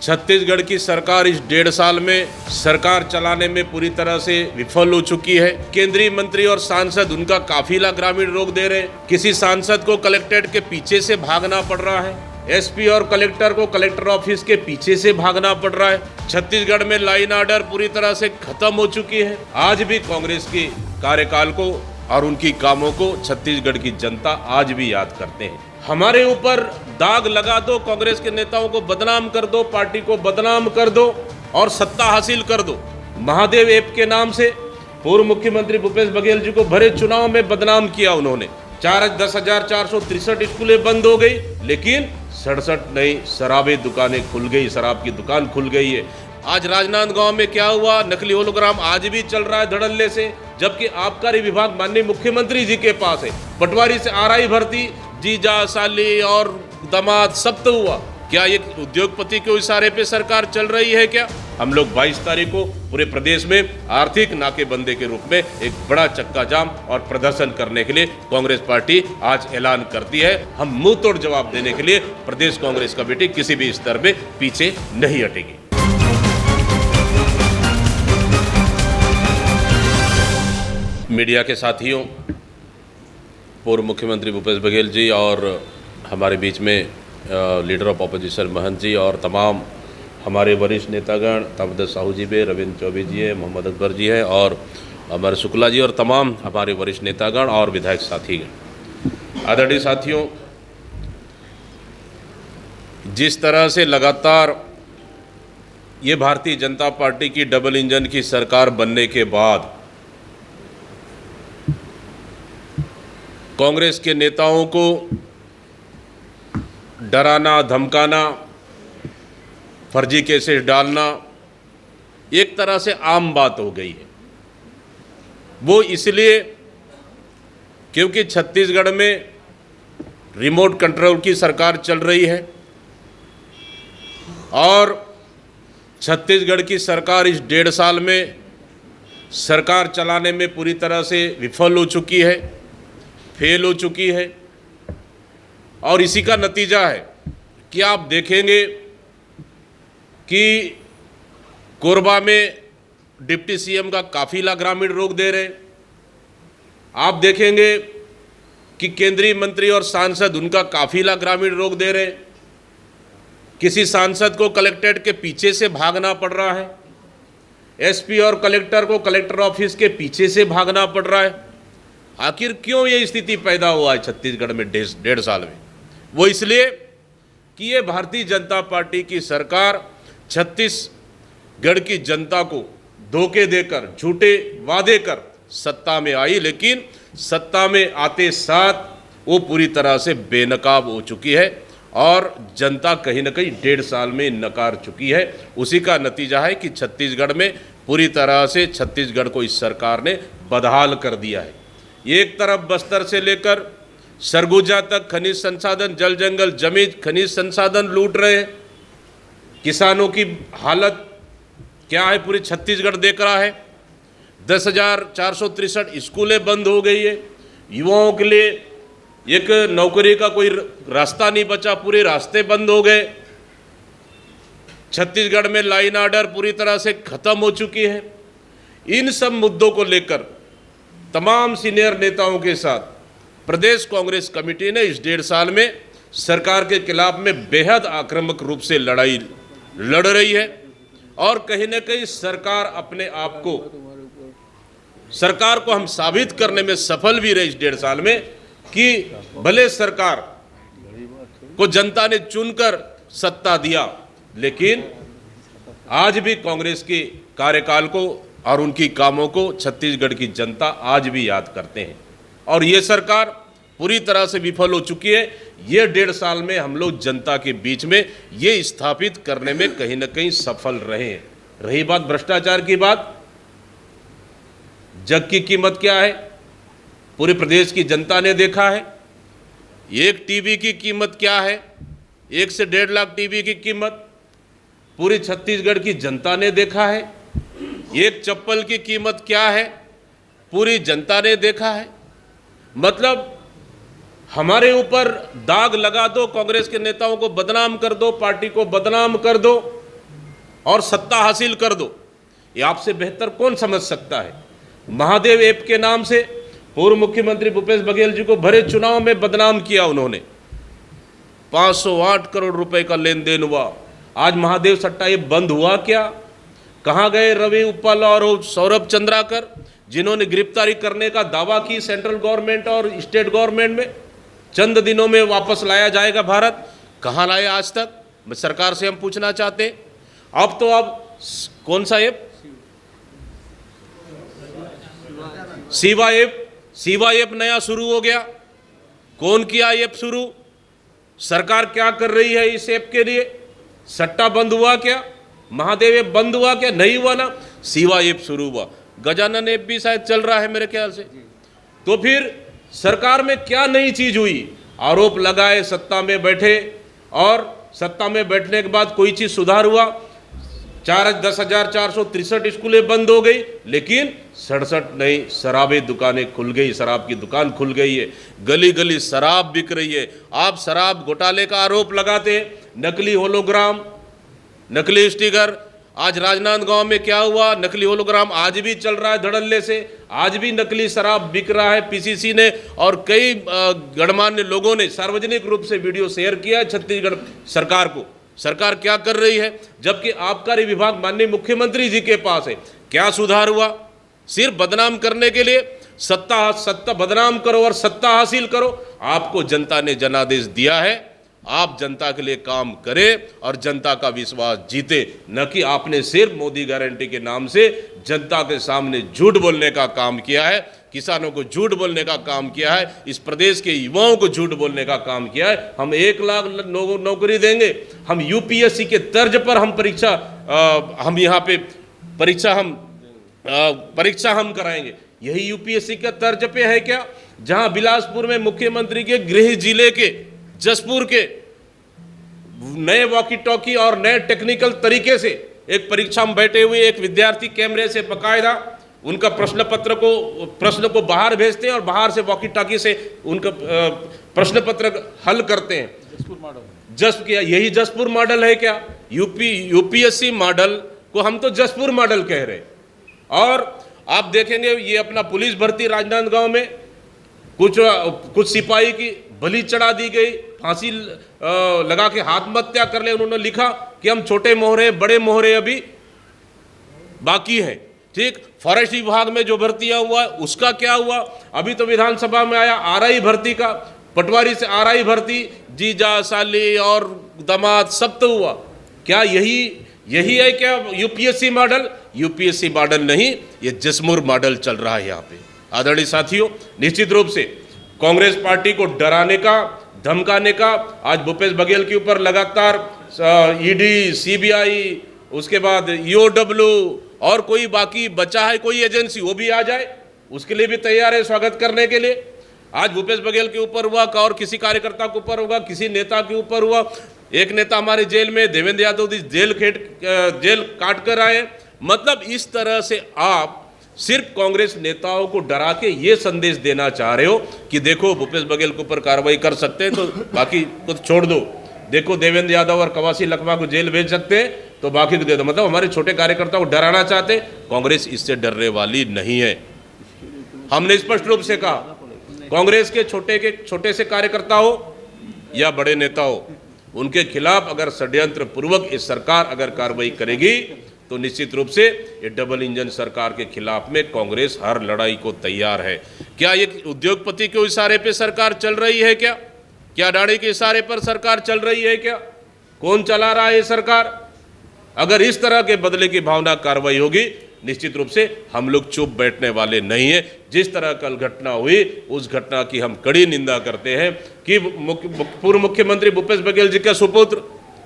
छत्तीसगढ़ की सरकार इस 1.5 साल में सरकार चलाने में पूरी तरह से विफल हो चुकी है। केंद्रीय मंत्री और सांसद उनका काफिला ग्रामीण रोक दे रहे। किसी सांसद को कलेक्ट्रेट के पीछे से भागना पड़ रहा है। एसपी और कलेक्टर को कलेक्टर ऑफिस के पीछे से भागना पड़ रहा है। छत्तीसगढ़ में लाइन ऑर्डर पूरी तरह से खत्म हो चुकी है। आज भी कांग्रेस के कार्यकाल को और उनकी कामों को छत्तीसगढ़ की जनता आज भी याद करते हैं। हमारे ऊपर दाग लगा दो, कांग्रेस के नेताओं को बदनाम कर दो, पार्टी को बदनाम कर दो और सत्ता हासिल कर दो। महादेव ऐप के नाम से पूर्व मुख्यमंत्री भूपेश बघेल जी को भरे चुनाव में बदनाम किया उन्होंने। 10,463 स्कूलें बंद हो गई, लेकिन 67 नई शराबी दुकानें खुल गई, शराब की दुकान खुल गई है। आज राजनांदगांव में क्या हुआ, नकली होलोग्राम आज भी चल रहा है धड़ल्ले से, जबकि आबकारी विभाग माननीय मुख्यमंत्री जी के पास है। पटवारी से आरआई भर्ती, जीजा साली और दामाद सब तो हुआ। क्या ये उद्योगपति के इशारे पे सरकार चल रही है क्या? हम लोग 22 तारीख को पूरे प्रदेश में आर्थिक नाकेबंदी के रूप में एक बड़ा चक्का जाम और प्रदर्शन करने के लिए कांग्रेस पार्टी आज ऐलान करती है। हम मुंह तोड़ जवाब देने के लिए प्रदेश कांग्रेस कमेटी किसी भी स्तर में पीछे नहीं हटेगी। मीडिया के साथियों, पूर्व मुख्यमंत्री भूपेश बघेल जी और हमारे बीच में लीडर ऑफ ऑपोजिशन महंत जी और तमाम हमारे वरिष्ठ नेतागण तबद साहू जी भी, रविंद्र चौबे जी है, मोहम्मद अकबर जी है और अमर शुक्ला जी और तमाम हमारे वरिष्ठ नेतागण और विधायक साथीगण। आदरणीय साथियों, जिस तरह से लगातार ये भारतीय जनता पार्टी की डबल इंजन की सरकार बनने के बाद कांग्रेस के नेताओं को डराना, धमकाना, फर्जी केसेस डालना एक तरह से आम बात हो गई है। वो इसलिए क्योंकि छत्तीसगढ़ में रिमोट कंट्रोल की सरकार चल रही है और छत्तीसगढ़ की सरकार इस 1.5 साल में सरकार चलाने में पूरी तरह से विफल हो चुकी है, फेल हो चुकी है। और इसी का नतीजा है कि आप देखेंगे कि कोरबा में डिप्टी सीएम का काफिला ग्रामीण रोक दे रहे। आप देखेंगे कि केंद्रीय मंत्री और सांसद उनका काफिला ग्रामीण रोक दे रहे। किसी सांसद को कलेक्ट्रेट के पीछे से भागना पड़ रहा है। एसपी और कलेक्टर को कलेक्टर ऑफिस के पीछे से भागना पड़ रहा है। आखिर क्यों ये स्थिति पैदा हुआ है छत्तीसगढ़ में 1.5 साल में? वो इसलिए कि ये भारतीय जनता पार्टी की सरकार छत्तीसगढ़ की जनता को धोखे देकर, झूठे वादे कर सत्ता में आई, लेकिन सत्ता में आते साथ वो पूरी तरह से बेनकाब हो चुकी है और जनता कहीं ना कहीं 1.5 साल में नकार चुकी है। उसी का नतीजा है कि छत्तीसगढ़ में पूरी तरह से छत्तीसगढ़ को इस सरकार ने बदहाल कर दिया है। एक तरफ बस्तर से लेकर सरगुजा तक खनिज संसाधन, जल जंगल, जमीन, खनिज संसाधन लूट रहे हैं। किसानों की हालत क्या है पूरे छत्तीसगढ़ देख रहा है। 10,463 स्कूलें बंद हो गई है। युवाओं के लिए एक नौकरी का कोई रास्ता नहीं बचा, पूरे रास्ते बंद हो गए। छत्तीसगढ़ में लाइन ऑर्डर पूरी तरह से खत्म हो चुकी है। इन सब मुद्दों को लेकर तमाम सीनियर नेताओं के साथ प्रदेश कांग्रेस कमेटी ने इस 1.5 साल में सरकार के खिलाफ में बेहद आक्रामक रूप से लड़ाई लड़ रही है और कहीं ना कहीं सरकार को हम साबित करने में सफल भी रहे इस 1.5 साल में कि भले सरकार को जनता ने चुनकर सत्ता दिया, लेकिन आज भी कांग्रेस के कार्यकाल को और उनकी कामों को छत्तीसगढ़ की जनता आज भी याद करते हैं। और ये सरकार पूरी तरह से विफल हो चुकी है। ये 1.5 साल में हम लोग जनता के बीच में ये स्थापित करने में कहीं ना कहीं सफल रहे हैं। रही बात भ्रष्टाचार की बात, जग की कीमत क्या है पूरे प्रदेश की जनता ने देखा है। एक टीवी की कीमत क्या है, 1 से 1.5 लाख टीवी की कीमत पूरी छत्तीसगढ़ की जनता ने देखा है। एक चप्पल की कीमत क्या है पूरी जनता ने देखा है। मतलब हमारे ऊपर दाग लगा दो, कांग्रेस के नेताओं को बदनाम कर दो, पार्टी को बदनाम कर दो और सत्ता हासिल कर दो। ये आपसे बेहतर कौन समझ सकता है। महादेव ऐप के नाम से पूर्व मुख्यमंत्री भूपेश बघेल जी को भरे चुनाव में बदनाम किया उन्होंने। 508 करोड़ रुपए का लेन देन हुआ। आज महादेव सट्टा ये बंद हुआ क्या? कहाँ गए रवि उप्पल और सौरभ चंद्राकर, जिन्होंने गिरफ्तारी करने का दावा की सेंट्रल गवर्नमेंट और स्टेट गवर्नमेंट में? चंद दिनों में वापस लाया जाएगा भारत, कहाँ लाया आज तक? सरकार से हम पूछना चाहते हैं। अब तो अब कौन सा ऐप? सीवा ऐप नया शुरू हो गया। कौन किया ऐप शुरू? सरकार क्या कर रही है इस ऐप के लिए? सट्टा बंद हुआ क्या? महादेव ऐप बंद हुआ क्या? नहीं हुआ ना, सीवा ऐप शुरू हुआ। गजानन ऐप भी शायद चल रहा है मेरे ख्याल से। तो फिर सरकार में क्या नई चीज हुई? आरोप लगाए, सत्ता में बैठे, और सत्ता में बैठने के बाद कोई चीज सुधार हुआ? 10,463 स्कूलें बंद हो गई, लेकिन 67 नई शराबी दुकानें खुल गई, शराब की दुकान खुल गई है, गली गली शराब बिक रही है। आप शराब घोटाले का आरोप लगाते हैं, नकली होलोग्राम, नकली स्टिकर। आज राजनांदगांव में क्या हुआ? नकली होलोग्राम आज भी चल रहा है धड़ल्ले से, आज भी नकली शराब बिक रहा है। पीसीसी ने और कई गणमान्य लोगों ने सार्वजनिक रूप से वीडियो शेयर किया है छत्तीसगढ़ सरकार को। सरकार क्या कर रही है? जबकि आबकारी विभाग माननीय मुख्यमंत्री जी के पास है। क्या सुधार हुआ? सिर्फ बदनाम करने के लिए सत्ता बदनाम करो और सत्ता हासिल करो। आपको जनता ने जनादेश दिया है, आप जनता के लिए काम करें और जनता का विश्वास जीते, न कि आपने सिर्फ मोदी गारंटी के नाम से जनता के सामने झूठ बोलने का काम किया है, किसानों को झूठ बोलने का काम किया है, इस प्रदेश के युवाओं को झूठ बोलने का काम किया है। हम 1 लाख नौकरी देंगे, हम यूपीएससी के तर्ज पर हम हम यहाँ पे परीक्षा हम कराएंगे। यही यूपीएससी का तर्ज पे है क्या? जहाँ बिलासपुर में मुख्यमंत्री के गृह जिले के जसपुर के नए वॉकी टॉकी और नए टेक्निकल तरीके से एक परीक्षा में बैठे हुए एक विद्यार्थी कैमरे से बकायदा उनका प्रश्न को बाहर भेजते हैं और बाहर से वॉकी टॉकी से उनका प्रश्न पत्र हल करते हैं। यही जसपुर मॉडल है क्या? यूपीएससी मॉडल को हम तो जसपुर मॉडल कह रहे हैं। और आप देखेंगे ये अपना पुलिस भर्ती राजनांदगांव में कुछ सिपाही की बलि चढ़ा दी गई, फांसी लगा के आत्महत्या कर ले। उन्होंने लिखा कि हम छोटे मोहरे, बड़े मोहरे अभी बाकी हैं। ठीक, फॉरेस्ट विभाग में जो भर्तियां हुआ उसका क्या हुआ? अभी तो विधानसभा में आया आरआई भर्ती का, पटवारी से आरआई भर्ती, जीजा, साली और दामाद सब तो हुआ। क्या यही है क्या यूपीएससी मॉडल? यूपीएससी मॉडल नहीं, ये जसमुर मॉडल चल रहा है यहाँ पे। आदरणीय साथियों, निश्चित रूप से कांग्रेस पार्टी को डराने का, धमकाने का आज भूपेश बघेल के ऊपर लगातार ईडी, सीबीआई, उसके बाद ईओडब्ल्यू और कोई बाकी बचा है कोई एजेंसी, वो भी आ जाए, उसके लिए भी तैयार है स्वागत करने के लिए। आज भूपेश बघेल के ऊपर हुआ और किसी कार्यकर्ता के ऊपर होगा, किसी नेता के ऊपर हुआ। एक नेता हमारे जेल में, देवेंद्र यादव जी जेल काट कर आए। मतलब इस तरह से आप सिर्फ कांग्रेस नेताओं को डरा के ये संदेश देना चाह रहे हो कि देखो भूपेश बघेल के ऊपर कार्रवाई कर सकते हैं तो बाकी को छोड़ दो, देखो देवेंद्र यादव और कवासी लखमा को जेल भेज सकते हैं तो बाकी को दे दो। मतलब हमारे छोटे कार्यकर्ताओं को डराना चाहते। कांग्रेस इससे डरने वाली नहीं है। हमने स्पष्ट रूप से कहा, कांग्रेस के छोटे से कार्यकर्ता हो या बड़े नेता हो, उनके खिलाफ अगर षड्यंत्र पूर्वक इस सरकार अगर कार्रवाई करेगी तो निश्चित रूप से ये डबल इंजन सरकार के खिलाफ में कांग्रेस हर लड़ाई को तैयार है। क्या ये उद्योगपति के इशारे पे सरकार चल रही है क्या? क्या अडानी के इशारे पर सरकार चल रही है क्या? कौन चला रहा है ये सरकार? अगर इस तरह के बदले की भावना कार्रवाई होगी, निश्चित रूप से हम लोग चुप बैठने वाले नहीं हैं। जिस तरह कल घटना हुई उस घटना की हम कड़ी निंदा करते हैं कि पूर्व मुख्यमंत्री भूपेश बघेल जी का सुपुत्र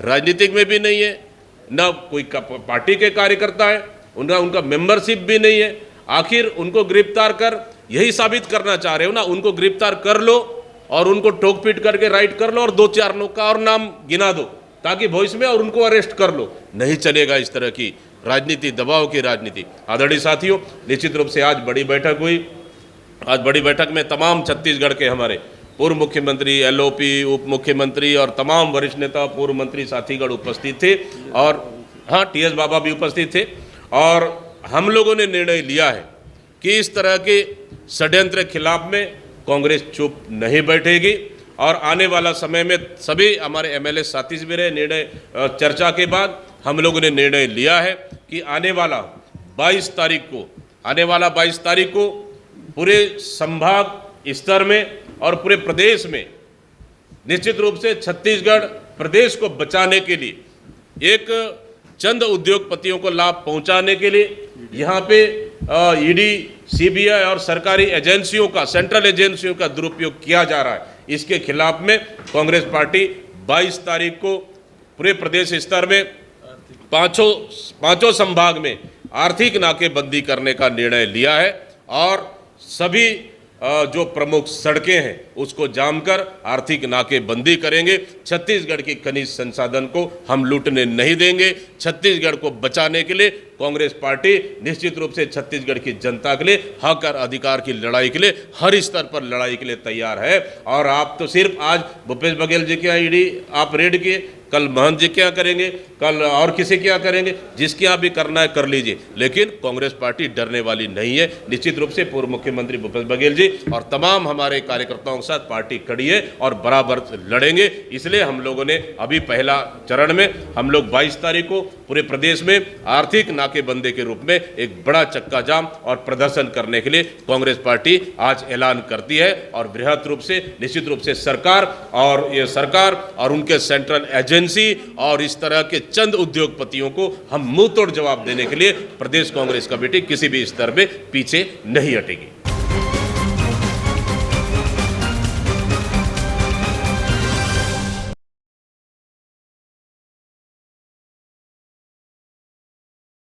राजनीतिक में भी नहीं है, न कोई पार्टी के कार्यकर्ता है, उनका मेंबरशिप भी नहीं है। आखिर उनको गिरफ्तार कर यही साबित करना चाह रहे हो ना, उनको गिरफ्तार कर लो और उनको ठोक पीट करके राइट कर लो और 2-4 लोग का और नाम गिना दो ताकि भविष्य में और उनको अरेस्ट कर लो। नहीं चलेगा इस तरह की राजनीति, दबाव की राजनीति। आदरणीय साथियों, निश्चित रूप से आज बड़ी बैठक हुई। आज बड़ी बैठक में तमाम छत्तीसगढ़ के हमारे पूर्व मुख्यमंत्री, एलओपी, उप मुख्यमंत्री और तमाम वरिष्ठ नेता, पूर्व मंत्री साथीगण उपस्थित थे। और हाँ, टीएस बाबा भी उपस्थित थे और हम लोगों ने निर्णय लिया है कि इस तरह के षड्यंत्र के खिलाफ में कांग्रेस चुप नहीं बैठेगी और आने वाला समय में सभी हमारे एमएलए साथी भी रहे निर्णय चर्चा के बाद हम लोगों ने निर्णय लिया है कि आने वाला 22 तारीख को पूरे संभाग स्तर में और पूरे प्रदेश में निश्चित रूप से छत्तीसगढ़ प्रदेश को बचाने के लिए एक चंद उद्योगपतियों को लाभ पहुंचाने के लिए यहाँ पे ईडी, सीबीआई और सरकारी एजेंसियों का, सेंट्रल एजेंसियों का दुरुपयोग किया जा रहा है। इसके खिलाफ में कांग्रेस पार्टी 22 तारीख को पूरे प्रदेश स्तर में पांचों संभाग में आर्थिक नाकेबंदी करने का निर्णय लिया है और सभी जो प्रमुख सड़कें हैं उसको जाम कर आर्थिक नाकेबंदी करेंगे। छत्तीसगढ़ की खनिज संसाधन को हम लूटने नहीं देंगे। छत्तीसगढ़ को बचाने के लिए कांग्रेस पार्टी निश्चित रूप से छत्तीसगढ़ की जनता के लिए हक और अधिकार की लड़ाई के लिए हर स्तर पर लड़ाई के लिए तैयार है। और आप तो सिर्फ आज भूपेश बघेल जी के यहाँ ईडी आप रेड किए, कल महंत जी के यहाँ करेंगे, कल और किसी के यहाँ करेंगे, जिसके यहाँ भी करना है कर लीजिए, लेकिन कांग्रेस पार्टी डरने वाली नहीं है। निश्चित रूप से पूर्व मुख्यमंत्री भूपेश बघेल जी और तमाम हमारे कार्यकर्ताओं के साथ पार्टी खड़ी है और बराबर लड़ेंगे। इसलिए हम लोगों ने अभी पहला चरण में हम लोग 22 तारीख को पूरे प्रदेश में आर्थिक नाकेबंदी के रूप में एक बड़ा चक्का जाम और प्रदर्शन करने के लिए कांग्रेस पार्टी आज ऐलान करती है और बृहद रूप से निश्चित रूप से सरकार और उनके सेंट्रल एजेंसी और इस तरह के चंद उद्योगपतियों को हम मुंह तोड़ जवाब देने के लिए प्रदेश कांग्रेस कमेटी किसी भी स्तर में पीछे नहीं हटेगी।